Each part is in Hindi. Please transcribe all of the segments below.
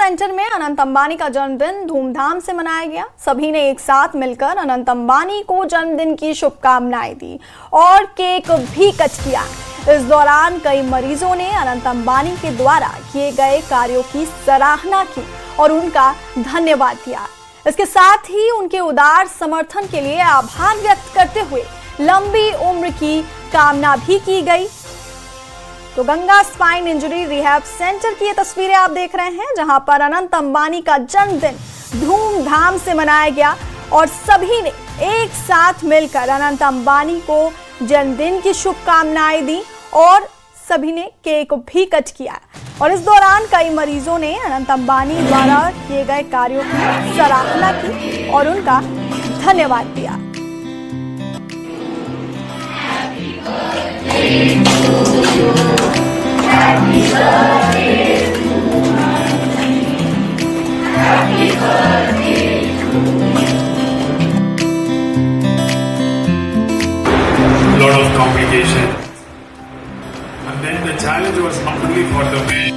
सेंटर में अनंत अंबानी का जन्मदिन धूमधाम से मनाया गया। सभी ने एक साथ मिलकर अनंत अंबानी को जन्मदिन की शुभकामनाएं दी और केक भी कट किया। इस दौरान कई मरीजों ने अनंत अंबानी के द्वारा किए गए कार्यों की सराहना की और उनका धन्यवाद दिया। इसके साथ ही उनके उदार समर्थन के लिए आभार व्यक्त करते हुए लंबी उम्र की कामना भी की गई। तो Ganga spine injury rehab centre की ये तस्वीरें आप देख रहे हैं, जहां पर अनंत अंबानी का जन्मदिन धूमधाम से मनाया गया और सभी ने एक साथ मिलकर अनंत अंबानी को जन्मदिन की शुभकामनाएं दी और सभी ने केक भी कट किया। और इस दौरान कई मरीजों ने अनंत अंबानी द्वारा किए गए कार्यों की सराहना की और उनका धन्यवाद दिया। Happy birthday to Happy birthday to lot of complication, and then the challenge was not only for the man.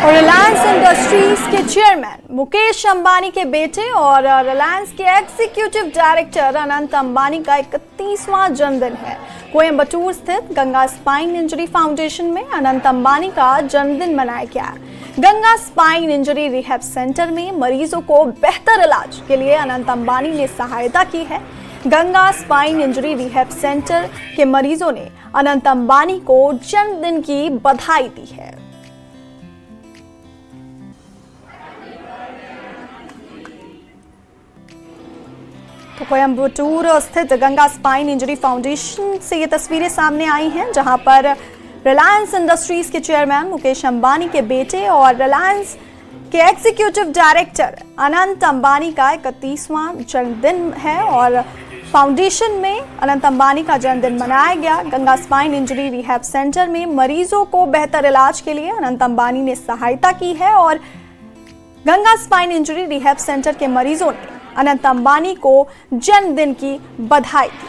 और रिलायंस इंडस्ट्रीज के चेयरमैन मुकेश अंबानी के बेटे और रिलायंस के एग्जीक्यूटिव डायरेक्टर अनंत अंबानी का 31वां जन्मदिन है। कोयंबटूर स्थित गंगा स्पाइन इंजरी फाउंडेशन में अनंत अंबानी का जन्मदिन मनाया गया। Ganga spine injury rehab centre में मरीजों को बेहतर इलाज के लिए अनंत अंबानी ने सहायता की है। Ganga spine injury rehab centre के मरीजों ने अनंत अंबानी को जन्मदिन की बधाई दी है। तो कोयंबटूर स्थित गंगा स्पाइन इंजरी फाउंडेशन से ये तस्वीरें सामने आई हैं, जहां पर रिलायंस इंडस्ट्रीज के चेयरमैन मुकेश अंबानी के बेटे और रिलायंस के एग्जीक्यूटिव डायरेक्टर अनंत अंबानी का 31वां जन्मदिन है और फाउंडेशन में अनंत अंबानी का जन्मदिन मनाया गया। Ganga spine injury rehab centre में मरीजों को बेहतर इलाज के लिए अनंत अंबानी ने सहायता की है और Ganga spine injury rehab centre के मरीजों ने अनंत अंबानी को जन्मदिन की बधाई दी।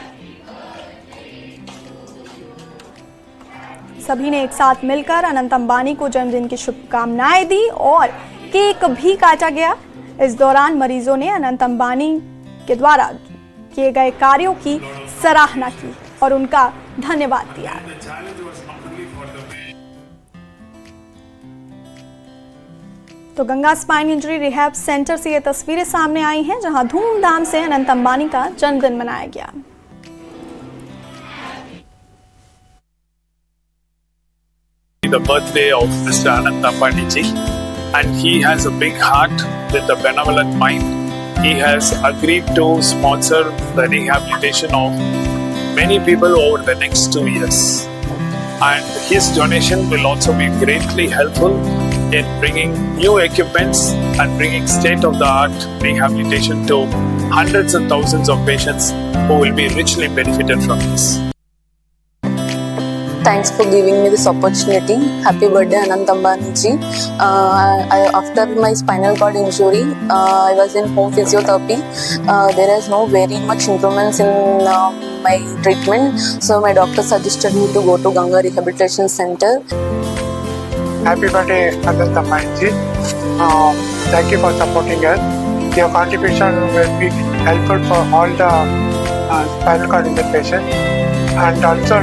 सभी ने एक साथ मिलकर अनंत अंबानी को जन्मदिन की शुभकामनाएं दी और केक भी काटा गया। इस दौरान मरीजों ने अनंत अंबानी के द्वारा किए गए कार्यों की सराहना की और उनका धन्यवाद दिया। तो Ganga spine injury rehab centre से ये तस्वीरें सामने आई हैं, जहां धूमधाम से अनंत अंबानी का जन्मदिन मनाया गया। The birthday of Mr. Anant Ambani ji, and he has a big heart with a benevolent mind. He has agreed to sponsor the rehabilitation of many people over the next 2 years, and his donation will also be greatly helpful in bringing new equipments and bringing state-of-the-art rehabilitation to hundreds and thousands of patients who will be richly benefited from this. Thanks for giving me this opportunity. Happy birthday, Anant Ambani ji. After my spinal cord injury, I was in home physiotherapy. There is no very much improvements in my treatment, so my doctor suggested me to go to Ganga Rehabilitation Center. Happy birthday, Anant Ambani ji. Thank you for supporting us. Your contribution will be helpful for all the spinal cord injured patients, and also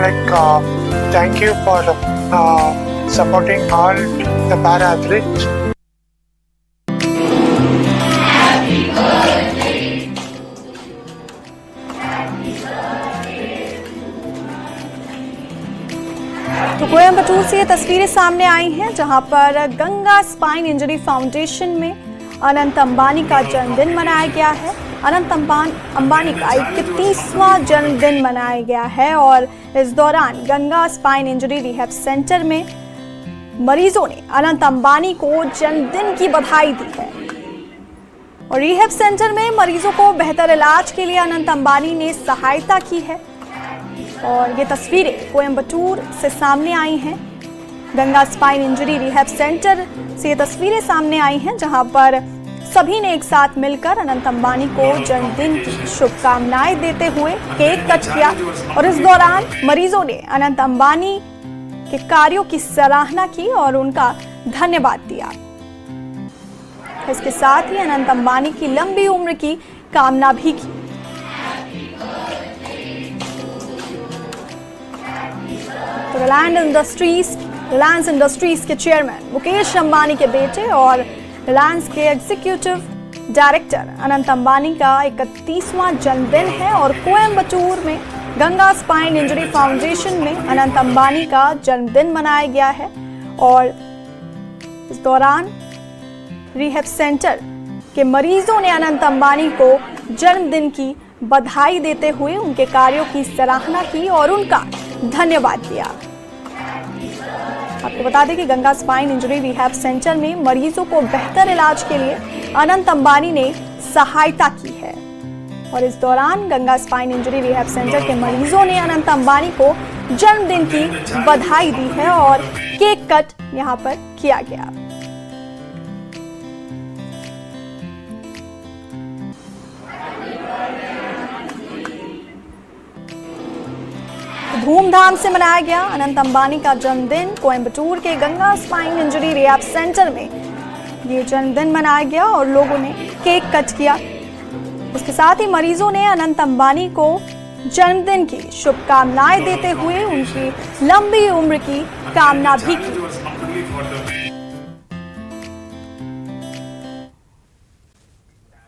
thank you for supporting all the para athletes. Happy birthday. Happy birthday. तो कोयंबटूर से ये तस्वीरें सामने आई हैं, जहां पर गंगा स्पाइन इंजरी फाउंडेशन में अनंत अंबानी का जन्मदिन मनाया गया है। अनंत अंबानी का 31वां जन्मदिन मनाया गया है और इस दौरान Ganga spine injury rehab centre में मरीजों ने अनंत अंबानी को जन्मदिन की बधाई दी है। और रिहैब सेंटर में मरीजों को बेहतर इलाज के लिए अनंत अंबानी ने सहायता की है। और ये तस्वीरें कोयंबटूर से सामने आई हैं। Ganga spine injury rehab centre से ये तस्वीरें सामने आई हैं, जहां पर सभी ने एक साथ मिलकर अनंत अंबानी को जन्मदिन की शुभकामनाएं देते हुए केक कट किया और इस दौरान मरीजों ने अनंत अंबानी के कार्यों की सराहना की और उनका धन्यवाद दिया। इसके साथ ही अनंत अंबानी की लंबी उम्र की कामना भी की। तो रिलायंस इंडस्ट्रीज के चेयरमैन मुकेश अंबानी के बेटे और रिलायंस के एग्जीक्यूटिव डायरेक्टर अनंत अंबानी का 31वां जन्मदिन है और कोयंबटूर में गंगा स्पाइन इंजरी फाउंडेशन में अनंत अंबानी का जन्मदिन मनाया गया है और इस दौरान रिहैब सेंटर के मरीजों ने अनंत अंबानी को जन्मदिन की बधाई देते हुए उनके कार्यों की सराहना की और उनका धन्यवाद दिया। आपको बता दें कि Ganga spine injury rehab centre में मरीजों को बेहतर इलाज के लिए अनंत अंबानी ने सहायता की है और इस दौरान Ganga spine injury rehab centre के मरीजों ने अनंत अंबानी को जन्मदिन की बधाई दी है और केक कट यहां पर किया गया। धूमधाम से मनाया गया अनंत अंबानी का जन्मदिन। कोयंबटूर के Ganga spine injury rehab centre में ये जन्मदिन मनाया गया और लोगों ने केक कट किया। इसके साथ ही मरीजों ने अनंत अंबानी को जन्मदिन की शुभकामनाएं देते हुए उनकी लंबी उम्र की कामना भी की।